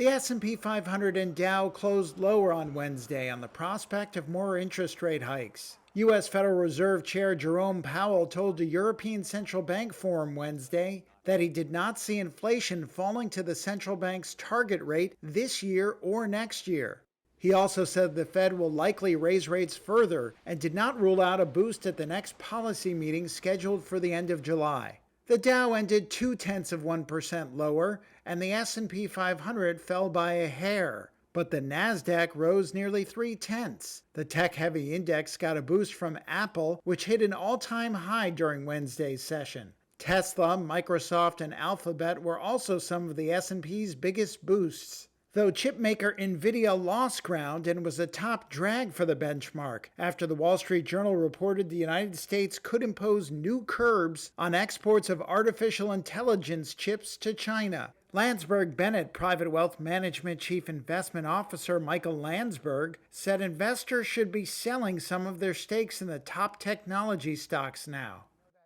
The S&P 500 and Dow closed lower on Wednesday on the prospect of more interest rate hikes. U.S. Federal Reserve Chair Jerome Powell told a European Central Bank forum Wednesday that he did not see inflation falling to the central bank's target rate this year or next year. He also said the Fed will likely raise rates further and did not rule out a boost at the next policy meeting scheduled for the end of July. The Dow ended 0.2% lower, and the S&P 500 fell by a hair, but the Nasdaq rose nearly 0.3. The tech-heavy index got a boost from Apple, which hit an all-time high during Wednesday's session. Tesla, Microsoft, and Alphabet were also some of the S&P's biggest boosts, though chipmaker Nvidia lost ground and was a top drag for the benchmark after the Wall Street Journal reported the United States could impose new curbs on exports of artificial intelligence chips to China. Landsberg Bennett Private Wealth Management Chief Investment Officer Michael Landsberg said investors should be selling some of their stakes in the top technology stocks now.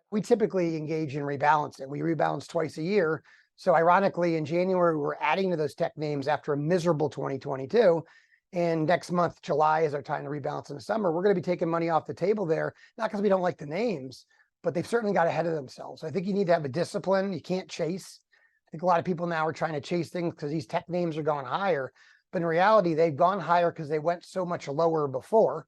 We typically engage in rebalancing. We rebalance twice a year. So ironically, in January, we're adding to those tech names after a miserable 2022. And next month, July, is our time to rebalance in the summer. We're going to be taking money off the table there, not because we don't like the names, but they've certainly got ahead of themselves. I think you need to have a discipline. You can't chase. I think a lot of people now are trying to chase things because these tech names are going higher. But in reality, they've gone higher because they went so much lower before.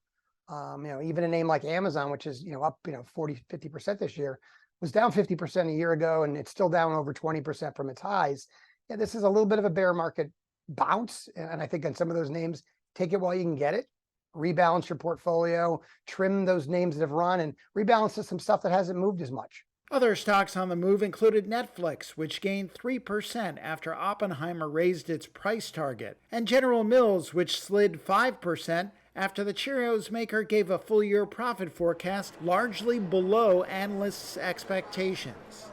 Even a name like Amazon, which is, up, 40, 50% this year, was down 50% a year ago, and it's still down over 20% from its highs. Yeah, this is a little bit of a bear market bounce. And I think on some of those names, take it while you can get it, rebalance your portfolio, trim those names that have run, and rebalance to some stuff that hasn't moved as much. Other stocks on the move included Netflix, which gained 3% after Oppenheimer raised its price target, and General Mills, which slid 5% after the Cheerios maker gave a full-year profit forecast largely below analysts' expectations.